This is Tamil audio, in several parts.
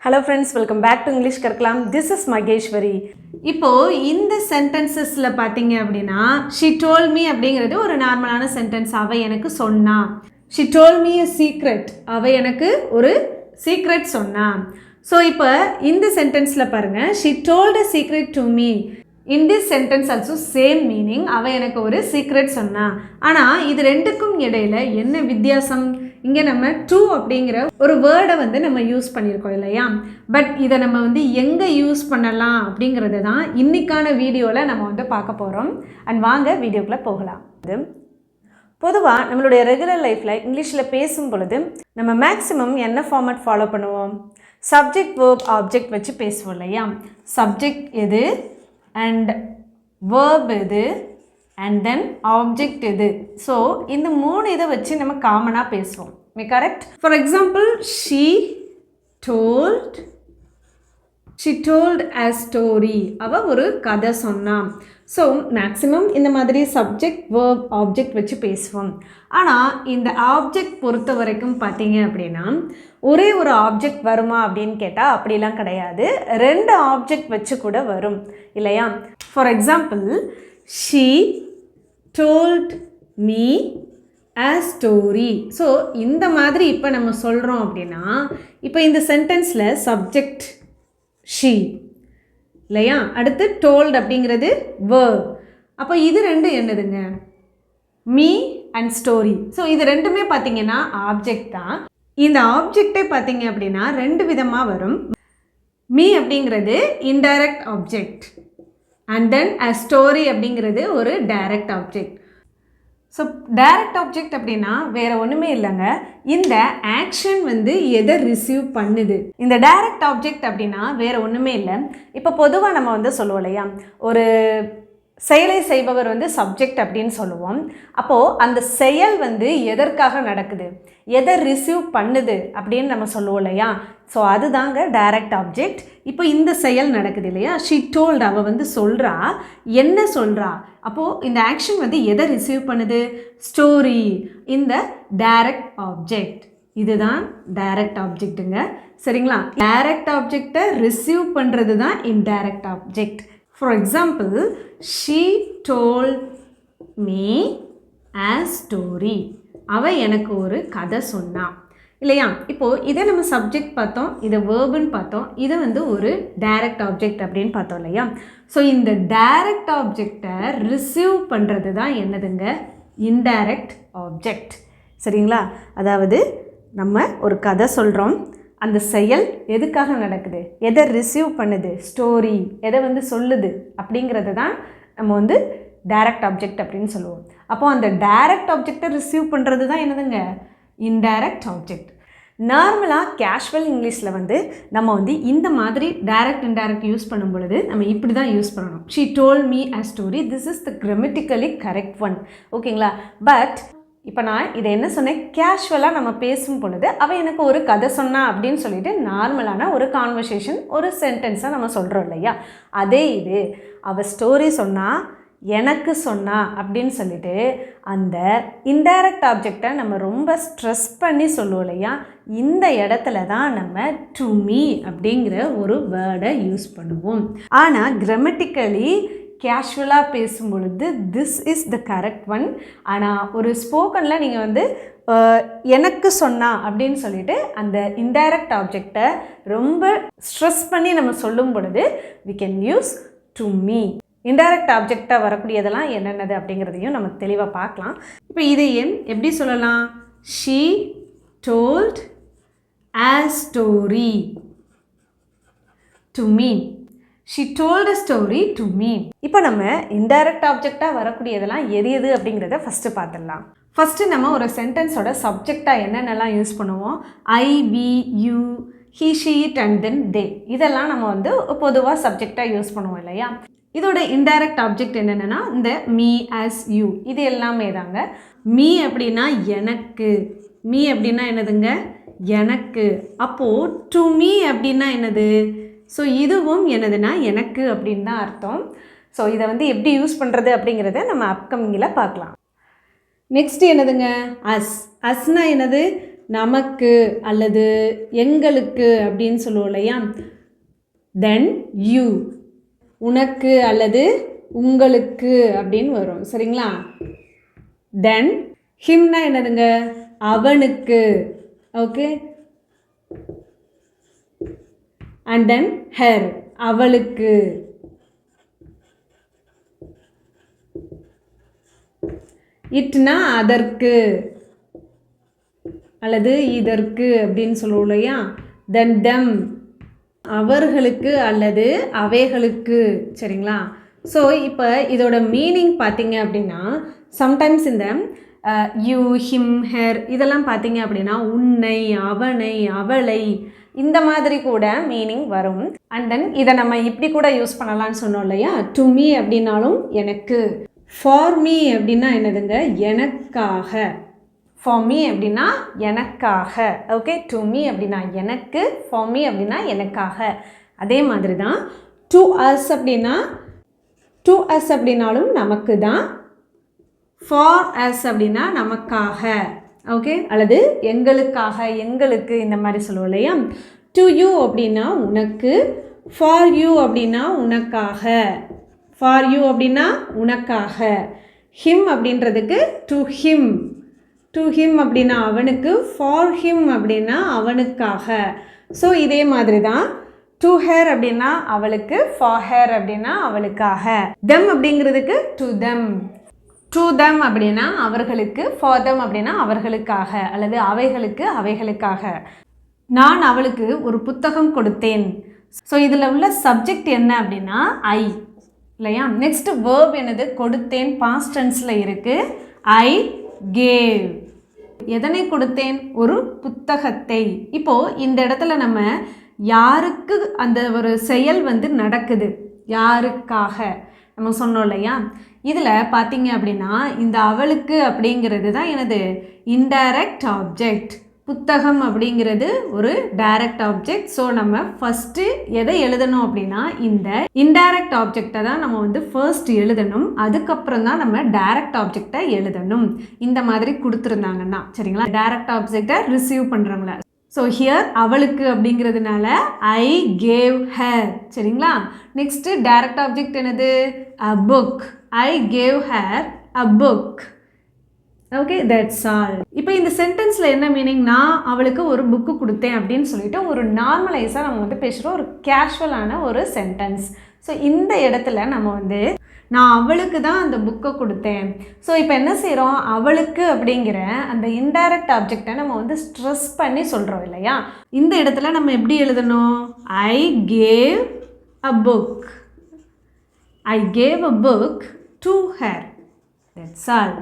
Hello friends, welcome back to English Karkalam. This is Mageshwari. இப்போ இந்த சென்டென்சஸ்ல பாத்தீங்க அப்படின்னா she told me அப்படிங்கிறது ஒரு நார்மலான சென்டென்ஸ். அவ எனக்கு சொன்னா. She told me a secret. அவ எனக்கு ஒரு சீக்ரெட் சொன்னா. ஸோ இப்போ இந்த சென்டென்ஸில் பாருங்கள், she told a secret to me. In this sentence also same meaning. அவ எனக்கு ஒரு சீக்ரெட் சொன்னா. ஆனால் இது ரெண்டுக்கும் இடையில என்ன வித்தியாசம்? இங்கே நம்ம டு அப்படிங்கிற ஒரு வேர்டை வந்து நம்ம யூஸ் பண்ணியிருக்கோம் இல்லையா? பட் இதை நம்ம வந்து எங்கே யூஸ் பண்ணலாம் அப்படிங்கிறது தான் இன்றைக்கான வீடியோவில் நம்ம வந்து பார்க்க போகிறோம். அண்ட் வாங்க வீடியோக்குள்ளே போகலாம். பொதுவாக நம்மளுடைய ரெகுலர் லைஃப்பில் இங்கிலீஷில் பேசும் பொழுது நம்ம மேக்ஸிமம் என்ன ஃபார்மேட் ஃபாலோ பண்ணுவோம்? சப்ஜெக்ட் வேர்ப் ஆப்ஜெக்ட் வச்சு பேசுவோம் இல்லையா? சப்ஜெக்ட் எது அண்ட் வேர்ப் எது அண்ட் தென் ஆப்ஜெக்ட் எது. ஸோ இந்த மூணு இதை வச்சு நம்ம காமனாக பேசுவோம். Me correct? For example she told a story. அவள் ஒரு கதை சொன்னான். ஸோ மேக்ஸிமம் இந்த மாதிரி சப்ஜெக்ட் வேர்ப் ஆப்ஜெக்ட் வச்சு பேசுவோம். ஆனால் இந்த ஆப்ஜெக்ட் பொறுத்த வரைக்கும் பார்த்தீங்க அப்படின்னா ஒரே ஒரு ஆப்ஜெக்ட் வருமா அப்படின்னு கேட்டால் அப்படிலாம் கிடையாது. ரெண்டு ஆப்ஜெக்ட் வச்சு கூட வரும் இல்லையா? For example she told me a story. So இந்த மாதிரி இப்போ நம்ம சொல்கிறோம் அப்படின்னா இப்போ இந்த சென்டென்ஸில் சப்ஜெக்ட் she இல்லையா? அடுத்து told அப்படிங்கிறது verb. அப்போ இது ரெண்டு என்னதுங்க? me and story. ஸோ இது ரெண்டுமே பார்த்தீங்கன்னா ஆப்ஜெக்ட் தான். இந்த ஆப்ஜெக்டே பார்த்தீங்க அப்படின்னா ரெண்டு விதமாக வரும். me அப்படிங்கிறது indirect object and then a story அப்படிங்கிறது ஒரு direct object. So direct object அப்படின்னா வேறு ஒன்றுமே இல்லைங்க, இந்த ஆக்ஷன் வந்து எதை ரிசீவ் பண்ணுது. இந்த டைரக்ட் ஆப்ஜெக்ட் அப்படின்னா வேறு ஒன்றுமே இல்லை. இப்போ பொதுவாக நம்ம வந்து சொல்லுவோம் இல்லையா, ஒரு செயலை செய்பவர் வந்து சப்ஜெக்ட் அப்படின்னு சொல்லுவோம். அப்போது அந்த செயல் வந்து எதற்காக நடக்குது, எதை ரிசீவ் பண்ணுது அப்படின்னு நம்ம சொல்லுவோம் இல்லையா? ஸோ அதுதாங்க டைரக்ட் ஆப்ஜெக்ட். இப்போ இந்த செயல் நடக்குது இல்லையா? she told, அவள் வந்து சொல்கிறா. என்ன சொல்கிறா? அப்போது இந்த ஆக்ஷன் வந்து எதை ரிசீவ் பண்ணுது? ஸ்டோரி, இந்த டைரக்ட் ஆப்ஜெக்ட். இதுதான் டைரக்ட் ஆப்ஜெக்ட்டுங்க. சரிங்களா? டைரக்ட் ஆப்ஜெக்டை ரிசீவ் பண்ணுறது தான் indirect object. For example, she told me a story. அவள் எனக்கு ஒரு கதை சொன்னான் இல்லையா? இப்போது இதை நம்ம சப்ஜெக்ட் பார்த்தோம், இதை வேர்புன்னு பார்த்தோம், இதை வந்து ஒரு டைரக்ட் ஆப்ஜெக்ட் அப்படின்னு பார்த்தோம் இல்லையா? ஸோ இந்த டைரக்ட் ஆப்ஜெக்டை ரிசீவ் பண்ணுறது தான் என்னதுங்க? Indirect object. சரிங்களா? அதாவது நம்ம ஒரு கதை சொல்கிறோம், அந்த செயல் எதுக்காக நடக்குது, எதை ரிசீவ் பண்ணுது, ஸ்டோரி எதை வந்து சொல்லுது அப்படிங்கிறது தான் நம்ம வந்து டைரக்ட் ஆப்ஜெக்ட் அப்படின்னு சொல்லுவோம். அப்போது அந்த டைரக்ட் ஆப்ஜெக்டை ரிசீவ் பண்ணுறது தான் என்னதுங்க? Indirect object. நார்மலாக கேஷுவல் இங்கிலீஷில் வந்து நம்ம வந்து இந்த மாதிரி டைரக்ட் இன்டைரக்ட் யூஸ் பண்ணும் பொழுது நம்ம இப்படி தான் யூஸ் பண்ணணும். she told me a story. this is the grammatically correct one. ஓகேங்களா? பட் இப்போ நான் இதை என்ன சொன்னேன், கேஷுவலாக நம்ம பேசும் பொழுது அவள் எனக்கு ஒரு கதை சொன்னா அப்படின்னு சொல்லிட்டு நார்மலான ஒரு கான்வர்சேஷன், ஒரு சென்டென்ஸாக நம்ம சொல்கிறோம் இல்லையா? அதே இது அவள் ஸ்டோரி சொன்னா, எனக்கு சொன்னா அப்படின்னு சொல்லிட்டு அந்த இன்டைரக்ட் ஆப்ஜெக்டை நம்ம ரொம்ப ஸ்ட்ரெஸ் பண்ணி சொல்லுவோம் இல்லையா? இந்த இடத்துல தான் நம்ம டு மீ அப்படிங்கிற ஒரு வேர்டை யூஸ் பண்ணுவோம். ஆனால் கிராமட்டிக்கலி கேஷுவலாக பேசும் பொழுது this is the correct one. ஆனால் ஒரு ஸ்போக்கனில் நீங்கள் வந்து எனக்கு சொன்னா அப்படின்னு சொல்லிட்டு அந்த இன்டைரக்ட் ஆப்ஜெக்டை ரொம்ப ஸ்ட்ரெஸ் பண்ணி நம்ம சொல்லும் பொழுது we can use to me. Indirect ஆப்ஜெக்டாக வரக்கூடியதெல்லாம் என்னென்னது அப்படிங்கிறதையும் நம்ம தெளிவாக பார்க்கலாம். இப்போ இதையும் எப்படி சொல்லலாம்? she told a story to me. she told a story to me. இப்போ நம்ம இன்டைரக்ட் ஆப்ஜெக்டாக வரக்கூடியதெல்லாம் எது எது அப்படிங்கிறத ஃபஸ்ட்டு பார்த்துடலாம். ஃபஸ்ட்டு நம்ம ஒரு சென்டென்ஸோட சப்ஜெக்டாக என்னென்னலாம் யூஸ் பண்ணுவோம்? I, we, you, he, she, it and then they. இதெல்லாம் நம்ம வந்து பொதுவாக சப்ஜெக்டாக யூஸ் பண்ணுவோம் இல்லையா? இதோட இன்டைரக்ட் ஆப்ஜெக்ட் என்னென்னா இந்த me, as, you இது எல்லாமே தாங்க. me அப்படின்னா எனக்கு, me அப்படின்னா என்னதுங்க? எனக்கு. அப்போது டு me அப்படின்னா என்னது? ஸோ இதுவும் என்னதுன்னா எனக்கு அப்படின்னு தான் அர்த்தம். ஸோ இதை வந்து எப்படி யூஸ் பண்ணுறது அப்படிங்கிறத நம்ம அப்கமிங்கில் பார்க்கலாம். நெக்ஸ்ட் என்னதுங்க? அஸ். அஸ்னா என்னது? நமக்கு அல்லது எங்களுக்கு அப்படின்னு சொல்லுவோம் இல்லையா. தென் யூ, உனக்கு அல்லது உங்களுக்கு அப்படின்னு வரும். சரிங்களா. தென் ஹிம்னா என்னதுங்க, அவனுக்கு. ஓகே. அண்ட் தென் ஹெர், அவளுக்கு. இட்னா அதற்கு அல்லது இதற்கு அப்படின்னு சொல்லுவோம் இல்லையா. தென் தெம், அவர்களுக்கு அல்லது அவைகளுக்கு. சரிங்களா. ஸோ இப்போ இதோட மீனிங் பார்த்தீங்க அப்படின்னா, சம்டைம்ஸ் இந்த யூ, ஹிம், ஹெர் இதெல்லாம் பார்த்தீங்க அப்படின்னா உன்னை, அவனை, அவளை இந்த மாதிரி கூட மீனிங் வரும். அண்ட் தென் இதை நம்ம இப்படி கூட யூஸ் பண்ணலான்னு சொன்னோம் இல்லையா. டு மீ அப்படின்னாலும் எனக்கு. ஃபார் மீ அப்படின்னா என்னதுங்க, எனக்காக. ஃபார் மீ அப்படின்னா எனக்காக. ஓகே. டு மீ அப்படின்னா எனக்கு, ஃபார் மீ அப்படின்னா எனக்காக. அதே மாதிரி தான் டு அஸ் அப்படின்னா, டு அஸ் அப்படின்னாலும் நமக்கு தான். ஃபார் அஸ் அப்படின்னா நமக்காக. ஓகே. அல்லது எங்களுக்காக, எங்களுக்கு இந்த மாதிரி சொல்லுவோம் இல்லையா. டு யூ அப்படின்னா உனக்கு, ஃபார் யூ அப்படின்னா உனக்காக. ஃபார் யூ அப்படின்னா உனக்காக. ஹிம் அப்படின்றதுக்கு டு ஹிம். டு ஹிம் அப்படின்னா அவனுக்கு, ஃபார் ஹிம் அப்படின்னா அவனுக்காக. ஸோ இதே மாதிரி தான் டு ஹேர் அப்படின்னா அவளுக்கு, ஃபார் ஹேர் அப்படின்னா அவளுக்காக. தெம் அப்படிங்கிறதுக்கு டு தெம். டு தெம் அப்படின்னா அவர்களுக்கு, ஃபார் தெம் அப்படின்னா அவர்களுக்காக அல்லது அவைகளுக்கு, அவைகளுக்காக. நான் அவளுக்கு ஒரு புத்தகம் கொடுத்தேன். ஸோ இதில் உள்ள சப்ஜெக்ட் என்ன அப்படின்னா ஐ இல்லையா. நெக்ஸ்ட் வேர்ப் என்னது, கொடுத்தேன், பாஸ்ட் டென்ஸில் இருக்குது. I gave. எதனை கொடுத்தேன், ஒரு புத்தகத்தை. இப்போது இந்த இடத்துல நம்ம யாருக்கு அந்த ஒரு செயல் வந்து நடக்குது, யாருக்காக நம்ம சொன்னோம் இல்லையா. இதில் பார்த்தீங்க அப்படின்னா இந்த அவளுக்கு அப்படிங்கிறது தான் எனது இன்டைரக்ட் ஆப்ஜெக்ட். புத்தகம் அப்படிங்கிறது ஒரு டைரக்ட் ஆப்ஜெக்ட். ஸோ நம்ம ஃபஸ்ட்டு எதை எழுதணும் அப்படின்னா இந்த இன்டைரக்ட் ஆப்ஜெக்டை தான் நம்ம வந்து ஃபர்ஸ்ட் எழுதணும். அதுக்கப்புறம் தான் நம்ம டைரக்ட் ஆப்ஜெக்டை எழுதணும். இந்த மாதிரி கொடுத்துருந்தாங்கன்னா சரிங்களா. டைரக்ட் ஆப்ஜெக்டை ரிசீவ் பண்ணுறவங்கள. ஸோ ஹியர் அவளுக்கு அப்படிங்கிறதுனால ஐ கேவ் ஹர். சரிங்களா. நெக்ஸ்ட்டு டைரக்ட் ஆப்ஜெக்ட் என்னது, அ book. I gave her a book. Okay, that's all. இப்போ இந்த சென்டென்ஸில் என்ன மீனிங், நான் அவளுக்கு ஒரு புக்கு கொடுத்தேன் அப்படின்னு சொல்லிட்டு ஒரு நார்மலைஸாக நம்ம வந்து பேசுகிறோம், ஒரு கேஷுவலான ஒரு சென்டென்ஸ். ஸோ இந்த இடத்துல நம்ம வந்து நான் அவளுக்கு தான் அந்த புக்கை கொடுத்தேன். ஸோ இப்போ என்ன செய்கிறோம், அவளுக்கு அப்படிங்கிற அந்த இன்டைரக்ட் ஆப்ஜெக்டை நம்ம வந்து ஸ்ட்ரெஸ் பண்ணி சொல்கிறோம் இல்லையா. இந்த இடத்துல நம்ம எப்படி எழுதணும், I gave a book. I gave a book to her. That's all.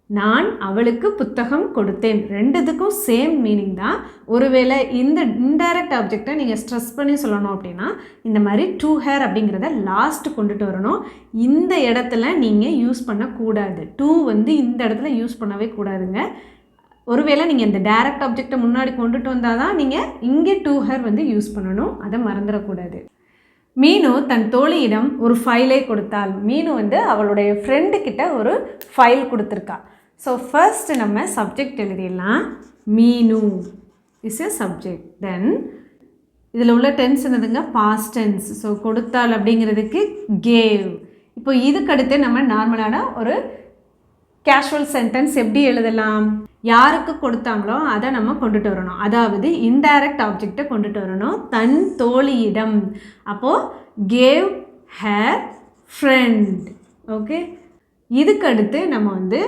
நான் அவளுக்கு புத்தகம் கொடுத்தேன். ரெண்டுத்துக்கும் சேம் மீனிங் தான். ஒருவேளை இந்த இன்டைரக்ட் ஆப்ஜெக்டை நீங்கள் ஸ்ட்ரெஸ் பண்ணி சொல்லணும் அப்படின்னா இந்த மாதிரி டு ஹேர் அப்படிங்கிறத லாஸ்ட் கொண்டுட்டு வரணும். இந்த இடத்துல நீங்கள் யூஸ் பண்ணக்கூடாது. டு வந்து இந்த இடத்துல யூஸ் பண்ணவே கூடாதுங்க. ஒருவேளை நீங்கள் இந்த டைரக்ட் ஆப்ஜெக்டை முன்னாடி கொண்டுட்டு வந்தால் தான் நீங்கள் இங்கே டு ஹேர் வந்து யூஸ் பண்ணணும். அதை மறந்துடக்கூடாது. மீனு தன் தோழியிடம் ஒரு ஃபைலை கொடுத்தாள். மீனு வந்து அவளுடைய ஃப்ரெண்டு கிட்ட ஒரு ஃபைல் கொடுத்துருக்கா. ஸோ ஃபர்ஸ்ட் நம்ம சப்ஜெக்ட் எழுதிடலாம். மீனு இஸ் எ சப்ஜெக்ட். தென் இதில் உள்ள டென்ஸ் என்னதுங்க, பாஸ்ட் டென்ஸ். ஸோ கொடுத்தாள் அப்படிங்கிறதுக்கு கேவ். இப்போ இதுக்கடுத்து நம்ம நார்மலான ஒரு கேஷுவல் சென்டென்ஸ் எப்படி எழுதலாம், யாருக்கு கொடுத்தாங்களோ அதை நம்ம கொண்டுட்டு வரணும். அதாவது இன்டைரக்ட் ஆப்ஜெக்டை கொண்டுட்டு வரணும். தன் தோழியிடம். அப்போது கேவ் ஹர் ஃப்ரெண்ட். ஓகே. இதுக்கடுத்து நம்ம வந்து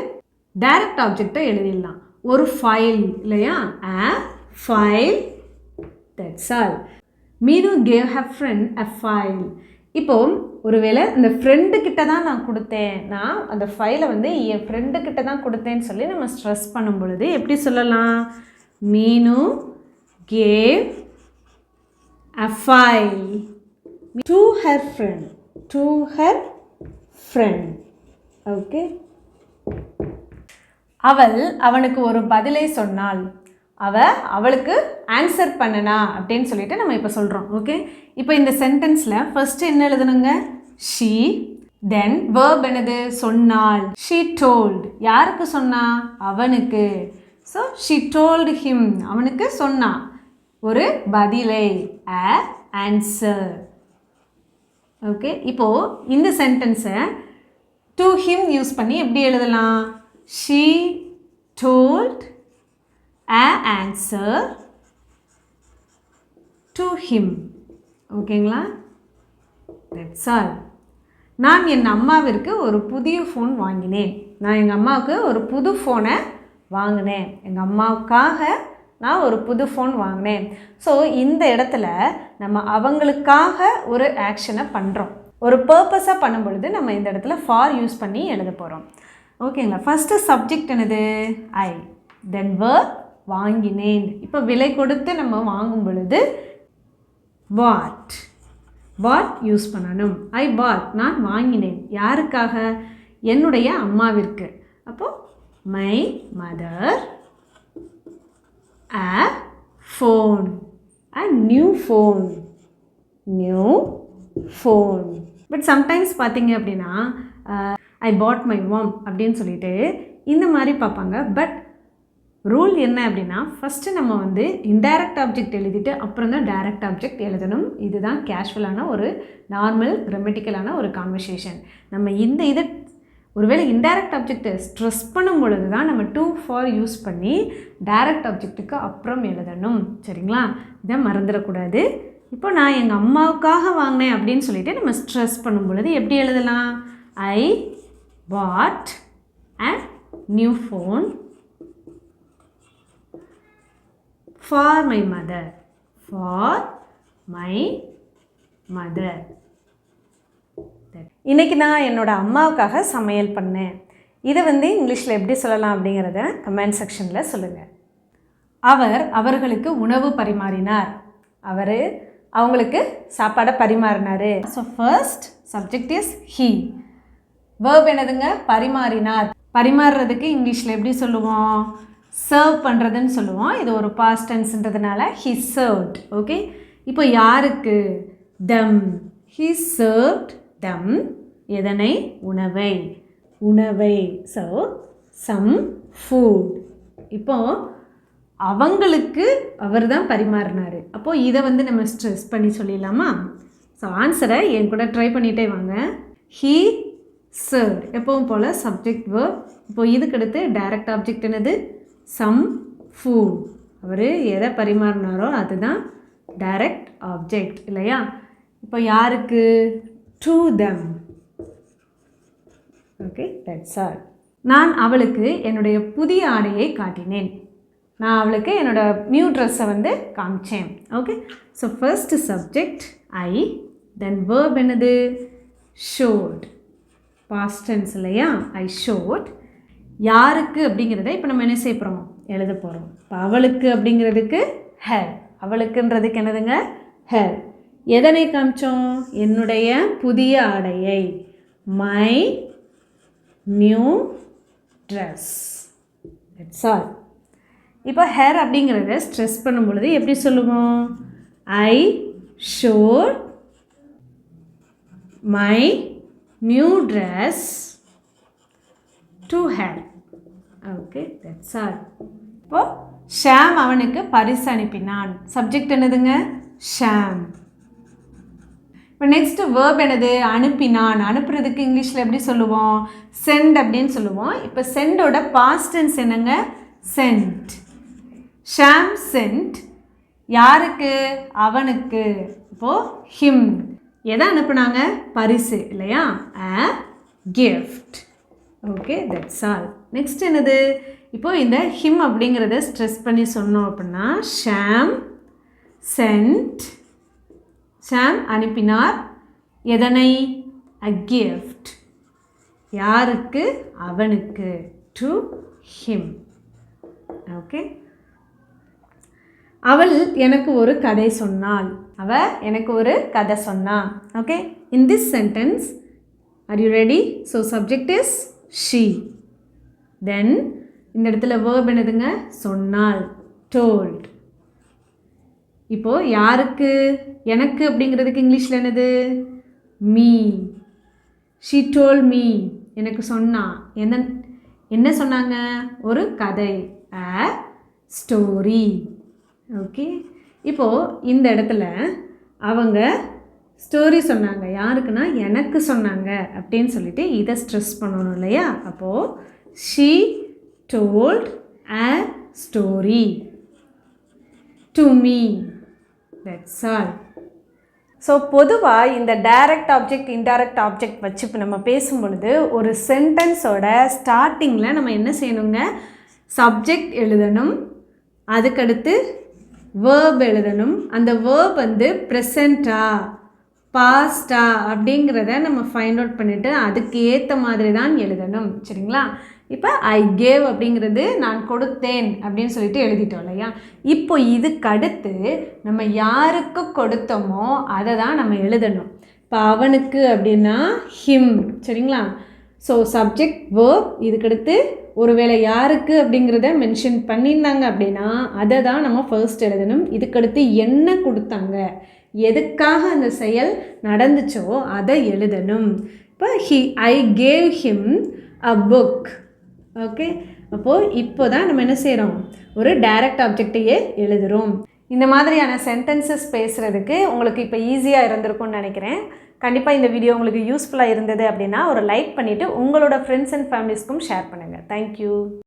டைரக்ட் ஆப்ஜெக்டை எழுதிடலாம். ஒரு ஃபைல் இல்லையா, a file. That's all. Meenu gave her friend a file. இப்போது ஒருவேளை இந்த ஃப்ரெண்டுக்கிட்ட தான் நான் கொடுத்தேன், நான் அந்த ஃபைலை வந்து என் ஃப்ரெண்டுக்கிட்ட தான் கொடுத்தேன்னு சொல்லி நம்ம ஸ்ட்ரெஸ் பண்ணும் பொழுது எப்படி சொல்லலாம், மீனு gave a file to her friend. To her friend. Okay. அவள் அவனுக்கு ஒரு பதிலை சொன்னாள். அவளுக்கு ஆன்சர் பண்ணனா அப்படின்னு சொல்லிட்டு நம்ம இப்போ சொல்கிறோம். ஓகே. இப்போ இந்த சென்டென்ஸில் ஃபர்ஸ்ட் என்ன எழுதணுங்க, ஷீ. தென் வேர்ப் என்னது, சொன்னாள். She told. யாருக்கு சொன்னா, அவனுக்கு. ஸோ she told him, அவனுக்கு சொன்னான் ஒரு பதிலை, a answer. ஓகே, இப்போது இந்த சென்டென்ஸை to him யூஸ் பண்ணி எப்படி எழுதலாம்? she told a answer to him. ஓகேங்களா? that's all. நான் என் அம்மாவிற்கு ஒரு புதிய ஃபோன் வாங்கினேன். நான் எங்கள் அம்மாவுக்கு ஒரு புது ஃபோனை வாங்கினேன். எங்கள் அம்மாவுக்காக நான் ஒரு புது ஃபோன் வாங்கினேன். ஸோ இந்த இடத்துல நம்ம அவங்களுக்காக ஒரு ஆக்ஷனை பண்ணுறோம். ஒரு பர்பஸாக பண்ணும் பொழுது நம்ம இந்த இடத்துல ஃபார் யூஸ் பண்ணி எழுத போகிறோம். ஓகேங்களா? ஃபஸ்ட்டு சப்ஜெக்ட் என்னது? ஐ. தென் வேர்ப் வாங்கினேன். இப்போ விலை கொடுத்து நம்ம வாங்கும் பொழுது வாட் யூஸ் பண்ணணும். ஐ பாட், நான் வாங்கினேன். யாருக்காக? என்னுடைய அம்மாவிற்கு. அப்போது my mother a phone, a new phone. But sometimes பார்த்தீங்க அப்படின்னா ஐ பாட் மை mom அப்படின்னு சொல்லிட்டு இந்த மாதிரி பார்ப்பாங்க. பட் ரூல் என்ன அப்படின்னா, ஃபஸ்ட்டு நம்ம வந்து இன்டைரக்ட் ஆப்ஜெக்ட் எழுதிட்டு அப்புறம் தான் டைரக்ட் ஆப்ஜெக்ட் எழுதணும். இதுதான் கேஷுவலான ஒரு நார்மல் கிராமட்டிக்கலான ஒரு கான்வர்சேஷன். நம்ம இந்த இதை ஒருவேளை இன்டைரக்ட் ஆப்ஜெக்டை ஸ்ட்ரெஸ் பண்ணும் பொழுது தான் நம்ம டு ஃபார் யூஸ் பண்ணி டைரக்ட் ஆப்ஜெக்ட்டுக்கு அப்புறம் எழுதணும். சரிங்களா? இதை மறந்துடக்கூடாது. இப்போ நான் எங்கள் அம்மாவுக்காக வாங்கினேன் அப்படின்னு சொல்லிட்டு நம்ம ஸ்ட்ரெஸ் பண்ணும் பொழுது எப்படி எழுதலாம்? ஐ பாட் a new phone for my mother. இன்றைக்கி நான் என்னோடய அம்மாவுக்காக சமையல் பண்ணேன். இதை வந்து இங்கிலீஷில் எப்படி சொல்லலாம் அப்படிங்கிறத கமெண்ட் செக்ஷனில் சொல்லுங்கள். அவர்களுக்கு உணவு பரிமாறினார். அவங்களுக்கு சாப்பாடை பரிமாறினார். So first subject is he. Verb என்னதுங்க? பரிமாறினார். பரிமாறுறதுக்கு இங்கிலீஷில் எப்படி சொல்லுவோம்? சர்வ் பண்ணுறதுன்னு சொல்லுவோம். இது ஒரு பாஸ்ட் டென்ஸ்ன்றதுனால he served. ஓகே, இப்போ யாருக்கு? them. he served them. எதனை? உணவை. So some food. இப்போ அவங்களுக்கு அவர் தான் பரிமாறினார். அப்போது இதை வந்து நம்ம ஸ்ட்ரெஸ் பண்ணி சொல்லிடலாமா? ஸோ ஆன்சரை என் கூட ட்ரை பண்ணிகிட்டே வாங்க. he served எப்பவும் போல் சப்ஜெக்ட் வேர்ப். இப்போது இதுக்கடுத்து டைரக்ட் ஆப்ஜெக்ட் என்னது? some food. அவர் எதை பரிமாறினாரோ அதுதான் டைரக்ட் ஆப்ஜெக்ட் இல்லையா? இப்போ யாருக்கு? to them. Okay, that's all. நான் அவளுக்கு என்னுடைய புதிய ஆடையை காட்டினேன். நான் அவளுக்கு என்னோடய நியூ ட்ரெஸ்ஸை வந்து காமிச்சேன். Okay, so first subject I, then verb என்னது? ஷோட். பாஸ்ட் டென்ஸ் இல்லையா? ஐ ஷோட். யாருக்கு அப்படிங்கிறத இப்போ நம்ம என்ன செய்ய போகிறோம்? எழுத போகிறோம். இப்போ அவளுக்கு அப்படிங்கிறதுக்கு ஹெர். அவளுக்குன்றதுக்கு என்னதுங்க? ஹெர். எதனை காமிச்சோம்? என்னுடைய புதிய ஆடையை. My new dress. That's all. இப்போ ஹேர் அப்படிங்கிறத ஸ்ட்ரெஸ் பண்ணும் பொழுது எப்படி சொல்லுவோம்? I showed my new dress to her. Okay, that's all. இப்போது ஷாம் அவனுக்கு பரிசு அனுப்பினான். சப்ஜெக்ட் என்னதுங்க? ஷாம். இப்போ நெக்ஸ்ட்டு வேர்ப் என்னது? அனுப்பினான். அனுப்புறதுக்கு இங்கிலீஷில் எப்படி சொல்லுவோம்? சென்ட் அப்படின்னு சொல்லுவோம். இப்போ சென்டோட பாஸ்ட் டென்ஸ் என்னங்க? சென்ட். ஷாம் சென்ட். யாருக்கு? அவனுக்கு. இப்போது ஹிம். எதை அனுப்புனாங்க? பரிசு இல்லையா? a gift. Okay, that's all. Next என்னது? இப்போது இந்த ஹிம் அப்படிங்கிறத ஸ்ட்ரெஸ் பண்ணி சொன்னோம் அப்படின்னா ஷாம் சென்ட். ஷாம் அனுப்பினார். எதனை? a gift. யாருக்கு? அவனுக்கு. to him. ஓகே, அவள் எனக்கு ஒரு கதை சொன்னாள். அவள் எனக்கு ஒரு கதை சொன்னாள். Okay, in this sentence are you ready? So subject is she. Then இந்த இடத்துல வேர்ப் என்னதுங்க? சொன்னாள். டோல்ட். இப்போது யாருக்கு? எனக்கு அப்படிங்கிறதுக்கு இங்கிலீஷில் என்னது? மீ. She told me. எனக்கு சொன்னா. என்ன சொன்னாங்க? ஒரு கதை. a story. ஓகே, இப்போது இந்த இடத்துல அவங்க ஸ்டோரி சொன்னாங்க. யாருக்குன்னா எனக்கு சொன்னாங்க அப்படின்னு சொல்லிட்டு இதை ஸ்ட்ரெஸ் பண்ணணும் இல்லையா? அப்போது she told a story to me. That's all. So பொதுவாக இந்த டைரக்ட் ஆப்ஜெக்ட் இன்டைரக்ட் ஆப்ஜெக்ட் வச்சு இப்போ நம்ம பேசும் பொழுது ஒரு சென்டென்ஸோட ஸ்டார்டிங்கில் நம்ம என்ன செய்யணுங்க? சப்ஜெக்ட் எழுதணும், அதுக்கடுத்து வேர்ப் எழுதணும். அந்த வேர்ப் வந்து ப்ரெசண்ட்டா பாஸ்டா அப்படிங்கிறத நம்ம ஃபைண்ட் அவுட் பண்ணிவிட்டு அதுக்கு ஏற்ற மாதிரி தான் எழுதணும். சரிங்களா? இப்போ ஐ கேவ் அப்படிங்கிறது நான் கொடுத்தேன் அப்படின்னு சொல்லிட்டு எழுதிட்டோம் இல்லையா? இப்போ இதுக்கடுத்து நம்ம யாருக்கு கொடுத்தோமோ அதை தான் நம்ம எழுதணும். இப்போ அவனுக்கு அப்படின்னா ஹிம். சரிங்களா? ஸோ சப்ஜெக்ட் வேர்ப், இதுக்கடுத்து ஒருவேளை யாருக்கு அப்படிங்கிறத மென்ஷன் பண்ணியிருந்தாங்க அப்படின்னா அதை தான் நம்ம ஃபர்ஸ்ட் எழுதணும். இதுக்கடுத்து என்ன கொடுத்தாங்க, எதுக்காக அந்த செயல் நடந்துச்சோ அதை எழுதணும். இப்போ I gave him a book. Okay, அப்போது இப்போ தான் நம்ம என்ன செய்கிறோம்? ஒரு டைரக்ட் ஆப்ஜெக்டையே எழுதுகிறோம். இந்த மாதிரியான சென்டென்சஸ் பேசுகிறதுக்கு உங்களுக்கு இப்போ ஈஸியாக இருந்திருக்கும்னு நினைக்கிறேன். கண்டிப்பாக இந்த வீடியோ உங்களுக்கு யூஸ்ஃபுல்லாக இருந்தது அப்படின்னா ஒரு லைக் பண்ணிவிட்டு உங்களோட ஃப்ரெண்ட்ஸ் அண்ட் ஃபேமிலிஸ்க்கும் ஷேர் பண்ணுங்கள். தேங்க்யூ.